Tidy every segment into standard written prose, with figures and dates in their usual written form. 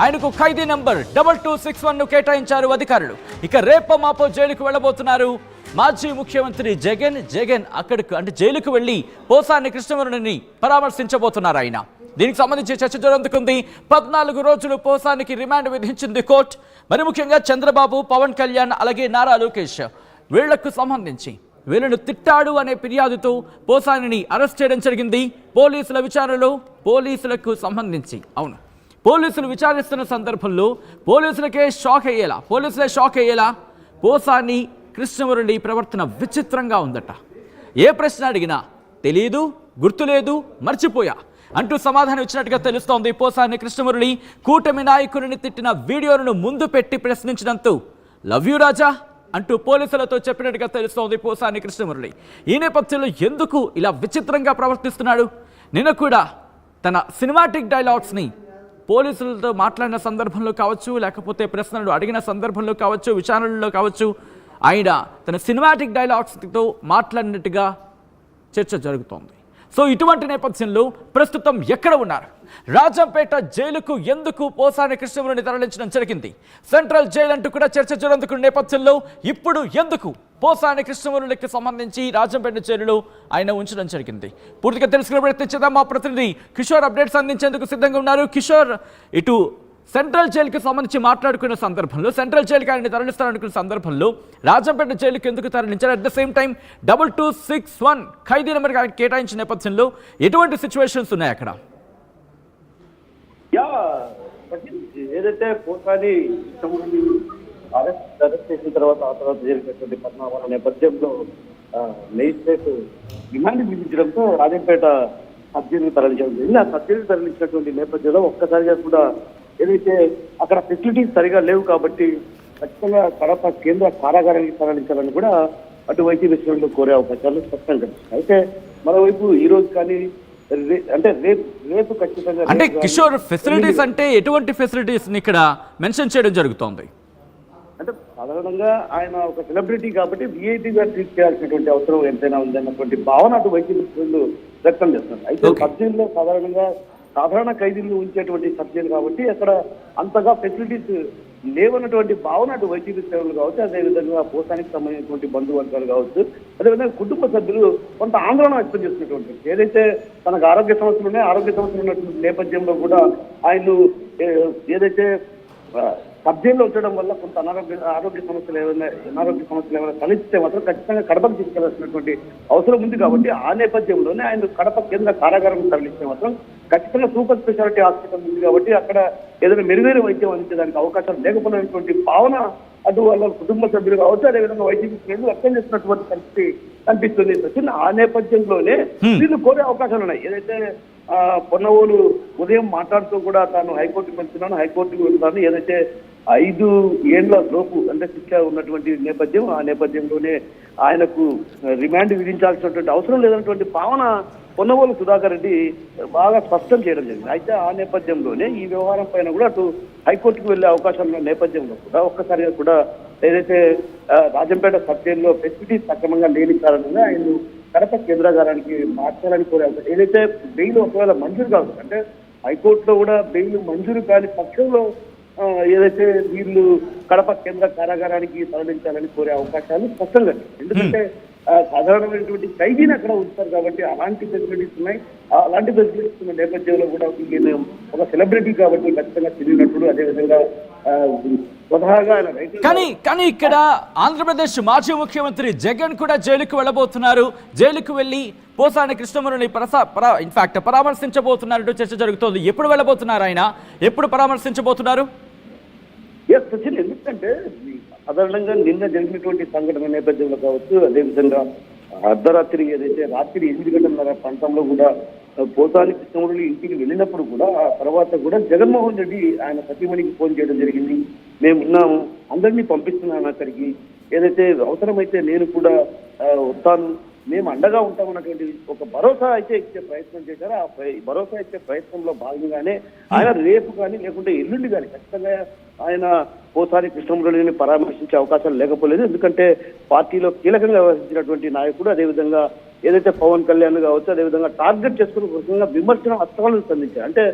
ఆయనకు ఖైదీ నంబర్ 2261 ను కేటాయించారు అధికారులు. ఇక రేప మాపో జైలుకు వెళ్ళబోతున్నారు మాజీ ముఖ్యమంత్రి జగన్ అక్కడికి అంటే జైలుకు వెళ్లి పోసాని కృష్ణమురళిని పరామర్శించబోతున్నారు ఆయన. దీనికి సంబంధించి చర్చ జరుగుతుంది. 14 రోజులు పోసానికి రిమాండ్ విధించింది కోర్టు. మరి ముఖ్యంగా చంద్రబాబు, పవన్ కళ్యాణ్ అలాగే నారా లోకేష్ వీళ్లకు సంబంధించి వీళ్ళను తిట్టాడు అనే ఫిర్యాదుతో పోసానిని అరెస్ట్ చేయడం జరిగింది. పోలీసుల విచారణలో పోలీసులకు సంబంధించి పోలీసులు విచారిస్తున్న సందర్భంలో పోలీసులే షాక్ అయ్యేలా పోసాని కృష్ణమురళి ప్రవర్తన విచిత్రంగా ఉందట. ఏ ప్రశ్న అడిగినా తెలియదు, గుర్తులేదు, మర్చిపోయా అంటూ సమాధానం ఇచ్చినట్టుగా తెలుస్తోంది. పోసాని కృష్ణమురళి కూటమి నాయకుడిని తిట్టిన వీడియోలను ముందు పెట్టి ప్రశ్నించినంత లవ్ యూ రాజా అంటూ పోలీసులతో చెప్పినట్టుగా తెలుస్తోంది పోసాని కృష్ణమురళి. ఈ నేపథ్యంలో ఎందుకు ఇలా విచిత్రంగా ప్రవర్తిస్తున్నాడు? నిన్న కూడా తన సినిమాటిక్ డైలాగ్స్ని పోలీసులతో మాట్లాడిన సందర్భంలో కావచ్చు, లేకపోతే ప్రశ్నలు అడిగిన సందర్భంలో కావచ్చు, విచారణలో కావచ్చు, ఆయన తన సినిమాటిక్ డైలాగ్స్తో మాట్లాడినట్టుగా చర్చ జరుగుతోంది. సో ఇటువంటి నేపథ్యంలో ప్రస్తుతం ఎక్కడ ఉన్నారు? రాజంపేట జైలుకు ఎందుకు పోసాని కృష్ణమురళిని తరలించడం జరిగింది? సెంట్రల్ జైలు అంటూ కూడా చర్చ జరుగుతున్న నేపథ్యంలో ఇప్పుడు ఎందుకు పోసాని కృష్ణమురళికి సంబంధించి రాజంపేట జైలులో ఆయన ఉంచడం జరిగింది? పూర్తిగా తెలుసుకునే ప్రయత్నించేద్దాం. మా ప్రతినిధి కిషోర్ అప్డేట్స్ అందించేందుకు సిద్ధంగా ఉన్నారు. కిషోర్, ఇటు సెంట్రల్ జైలుకి సంబంధించి మాట్లాడుకున్న సందర్భంలో, సెంట్రల్ జైలుకి ఆయన తరలిస్తారనుకున్న సందర్భంలో రాజంపేట జైలుకి ఎందుకు తరలించారు? At the same time 2261 Khaidi number కేటాయించిన నేపథ్యంలో ఎటువంటి సిచ్యువేషన్స్ ఉన్నాయి అక్కడ? ఏదైతే పోసాని అరెస్ట్ చేసిన తర్వాత ఆ తర్వాత జరిగినటువంటి పరిణామాల నేపథ్యంలో మేజిస్ట్రేట్ రిమాండ్ విధించడంతో రాజంపేట సబ్ జైలుకు తరలించడం జరిగింది. ఆ సబ్ జైలుకు తరలించినటువంటి నేపథ్యంలో ఒక్కసారిగా కూడా ఏదైతే అక్కడ ఫెసిలిటీస్ సరిగా లేవు కాబట్టి ఖచ్చితంగా కడప కేంద్ర కారాగారానికి తరలించాలని కూడా అటు వైద్య విషయంలో కోరే అవకాశాలు స్పష్టంగా కనిపిస్తున్నాయి. అయితే మరోవైపు ఈ రోజు కానీ అంటే రేపు ఖచ్చితంగా అంటే కిషోర్, ఫెసిలిటీస్ అంటే ఎటువంటి ఫెసిలిటీస్ ఇక్కడ మెన్షన్ చేయడం జరుగుతోంది? అంటే సాధారణంగా ఆయన ఒక సెలబ్రిటీ కాబట్టి విఐపీగా ట్రీట్ చేయాల్సినటువంటి అవసరం ఎంతైనా ఉందన్నటువంటి భావన అటు వైద్య విషయంలో వ్యక్తం చేస్తున్నారు. అయితే సబ్ జైల్లో సాధారణ ఖైదీలు ఉంచేటువంటి సబ్ జైలు కాబట్టి అక్కడ అంతగా ఫెసిలిటీస్ లేవన్నటువంటి భావన అటు వైద్య సేవలు కావచ్చు, అదేవిధంగా పోసానికి సంబంధించినటువంటి బంధువర్గాలు కావచ్చు, అదేవిధంగా కుటుంబ సభ్యులు కొంత ఆందోళన వ్యక్తం చేస్తున్నటువంటి ఏదైతే తనకు ఆరోగ్య సమస్యలు ఉన్నాయో ఆరోగ్య సమస్యలు ఉన్నటువంటి నేపథ్యంలో కూడా ఆయన ఏదైతే సబ్ జైల్లో ఉంచడం వల్ల కొంత అనారోగ్య సమస్యలు ఏమైనా తలెత్తితే మాత్రం ఖచ్చితంగా కడపకు తీసుకెళ్లాల్సినటువంటి అవసరం ఉంది. కాబట్టి ఆ నేపథ్యంలోనే ఆయన కడప కేంద్ర కారాగారం తరలిస్తే మాత్రం ఖచ్చితంగా సూపర్ స్పెషాలిటీ హాస్పిటల్ ఉంది కాబట్టి అక్కడ ఏదైనా మెరుగైన వైద్యం అందించడానికి అవకాశం లేకపోయినటువంటి భావన అటు వాళ్ళ కుటుంబ సభ్యులు కావచ్చు, అదేవిధంగా వైద్య విషయంలో వ్యక్తం చేసినటువంటి పరిస్థితి కనిపిస్తుంది. ఆ నేపథ్యంలోనే వీళ్ళు కోరే అవకాశాలు ఉన్నాయి. ఏదైతే పొన్నవోలు ఉదయం మాట్లాడుతూ కూడా తాను హైకోర్టుకు వెళ్తున్నాను, హైకోర్టుకు వెళ్తాను, ఏదైతే 5 ఏళ్ల లోపు అంటే శిక్ష ఉన్నటువంటి నేపథ్యం, ఆ నేపథ్యంలోనే ఆయనకు రిమాండ్ విధించాల్సినటువంటి అవసరం లేదన్నటువంటి భావన పొన్నవోలు సుధాకర్ రెడ్డి బాగా స్పష్టం చేయడం జరిగింది. అయితే ఆ నేపథ్యంలోనే ఈ వ్యవహారం పైన కూడా అటు హైకోర్టుకు వెళ్లే అవకాశం ఉన్న నేపథ్యంలో కూడా ఒక్కసారిగా కూడా ఏదైతే రాజంపేట సబ్ జైల్లో ఫెసిలిటీస్ సక్రమంగా లేని కారణంగా ఆయన కడప కేంద్రాగారానికి మార్చాలని కోరే అవకాశం. ఏదైతే బెయిల్ ఒకవేళ మంజూరు కాదు అంటే హైకోర్టులో కూడా బెయిల్ మంజూరు కాని పక్షంలో ఏదైతే వీళ్ళు కడప కేంద్ర కారాగారానికి తరలించాలని కోరే అవకాశాలు స్పష్టంగా. ఎందుకంటే సాధారణమైనటువంటి ఖైదీని అక్కడ ఉంచుతారు కాబట్టి అలాంటి ఫెసిలిటీస్ ఉన్నాయి. అలాంటి ఫెసిలిటీస్ ఉన్న నేపథ్యంలో కూడా ఒక సెలబ్రిటీ కాబట్టి ఖచ్చితంగా తిరిగినప్పుడు అదేవిధంగా స్వతహాగా కానీ ఇక్కడ ఆంధ్రప్రదేశ్ మాజీ ముఖ్యమంత్రి జగన్ కూడా జైలుకు వెళ్ళబోతున్నారు. జైలుకు వెళ్లి పోసాని కృష్ణమురళిని ఇన్ఫాక్ట్ పరామర్శించబోతున్నట్టు చర్చ జరుగుతోంది. ఎప్పుడు వెళ్ళబోతున్నారు ఆయన? ఎప్పుడు పరామర్శించబోతున్నారు? ఎందుకంటే సాధారణంగా నిన్న జరిగినటువంటి సంఘటన నేపథ్యంలో కావచ్చు, అదేవిధంగా అర్ధరాత్రి ఏదైతే రాత్రి 8 గంటల ప్రాంతంలో కూడా పోసాని కృష్ణమురళి ఇంటికి వెళ్ళినప్పుడు కూడా ఆ తర్వాత కూడా జగన్మోహన్ రెడ్డి ఆయన సతీమణికి ఫోన్ చేయడం జరిగింది. మేము ఉన్నాము, అందరినీ పంపిస్తున్నాను అక్కడికి, ఏదైతే అవసరమైతే నేను కూడా వస్తాను, మేము అండగా ఉంటామన్నటువంటి ఒక భరోసా అయితే ఇచ్చే ప్రయత్నం చేశారు. ఆ భరోసా ఇచ్చే ప్రయత్నంలో భాగంగానే ఆయన రేపు కానీ లేకుంటే ఎల్లుండి కానీ ఖచ్చితంగా ఆయన పోసాని కృష్ణమురళిని పరామర్శించే అవకాశాలు లేకపోలేదు. ఎందుకంటే పార్టీలో కీలకంగా వ్యవహరించినటువంటి నాయకుడు, అదేవిధంగా ఏదైతే పవన్ కళ్యాణ్ కావచ్చు అదేవిధంగా టార్గెట్ చేసుకుని ఒక రకంగా విమర్శన అస్త్రాలను సంధించారు. అంటే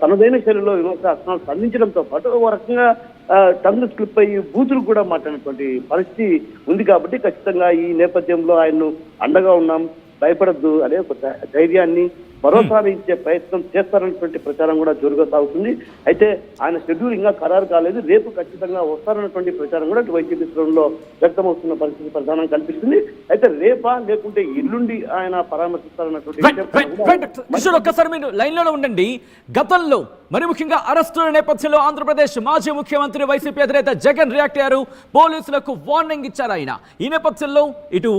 తనదైన శైలిలో విమర్శ అస్త్రాలు సంధించడంతో పాటు ఒక రకంగా టంగ్ స్లిప్ అయ్యి బూతులు కూడా మాట్లాడినటువంటి పరిస్థితి ఉంది. కాబట్టి ఖచ్చితంగా ఈ నేపథ్యంలో ఆయన్ను అండగా ఉన్నాం, భయపడద్దు అనే ఒక ధైర్యాన్ని భరోసాలు ఇచ్చే ప్రయత్నం చేస్తారన్నటువంటి ప్రచారం కూడా జోరుగా సాగుతుంది. అయితే ఆయన షెడ్యూల్ ఇంకా ఖరారు కాలేదు, రేపు ఖచ్చితంగా వస్తారన్నటువంటి ప్రచారం కూడా వైసీపీ శ్రేణుల్లో వ్యక్తమవుతున్న పరిస్థితి ప్రధానం కనిపిస్తుంది. అయితే రేపా లేకుంటే ఎల్లుండి ఆయన పరామర్శిస్తారన్నటువంటి ఒక్కసారి మీరు లైన్ లోనే ఉండండి. గతంలో మరి ముఖ్యంగా అరెస్టుల నేపథ్యంలో ఆంధ్రప్రదేశ్ మాజీ ముఖ్యమంత్రి వైసీపీ అధినేత జగన్ రియాక్ట్ అయ్యారు, పోలీసులకు వార్నింగ్ ఇచ్చారు ఆయన. ఈ నేపథ్యంలో ఇటు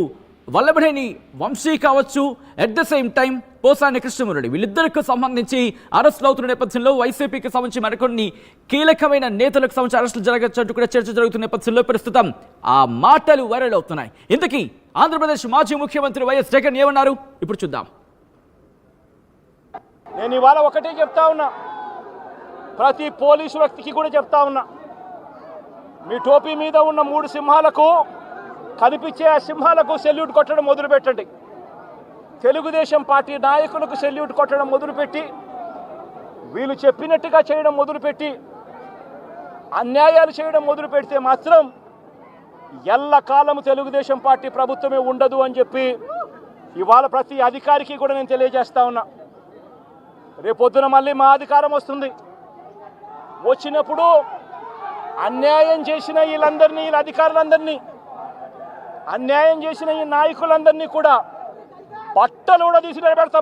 వల్లభనేని వంశీ కావచ్చు, at the same time Posani Krishnamurali వీళ్ళిద్దరికి సంబంధించి అరెస్టులు అవుతున్న నేపథ్యంలో వైసీపీకి సంబంధించి మరికొన్ని కీలకమైన నేతలకు సంబంధించి అరెస్టులు జరగచ్చు కూడా చర్చ జరుగుతున్న నేపథ్యంలో ప్రస్తుతం ఆ మాటలు వైరల్ అవుతున్నాయి. ఇంతకీ ఆంధ్రప్రదేశ్ మాజీ ముఖ్యమంత్రి వైఎస్ జగన్ ఏమన్నారు ఇప్పుడు చూద్దాం. నేను ఇవాళ ఒకటే చెప్తా ఉన్నా, ప్రతి పోలీసు వ్యక్తికి కూడా చెప్తా ఉన్నా, మీ టోపీ మీద ఉన్న 3 సింహాలకు కనిపించే ఆ సింహాలకు సెల్యూట్ కొట్టడం మొదలుపెట్టండి. తెలుగుదేశం పార్టీ నాయకులకు సెల్యూట్ కొట్టడం మొదలుపెట్టి, వీళ్ళు చెప్పినట్టుగా చేయడం మొదలుపెట్టి, అన్యాయాలు చేయడం మొదలు పెడితే మాత్రం ఎల్లకాలము తెలుగుదేశం పార్టీ ప్రభుత్వమే ఉండదు అని చెప్పి ఇవాళ ప్రతి అధికారికి కూడా నేను తెలియజేస్తా ఉన్నా. రేపొద్దున మళ్ళీ మా అధికారం వస్తుంది, వచ్చినప్పుడు అన్యాయం చేసిన వీళ్ళందరినీ, వీళ్ళ అధికారులందరినీ, అన్యాయం చేసిన ఈ నాయకులందరినీ కూడా బట్టలు కూడా తీసి నిలబెడతామని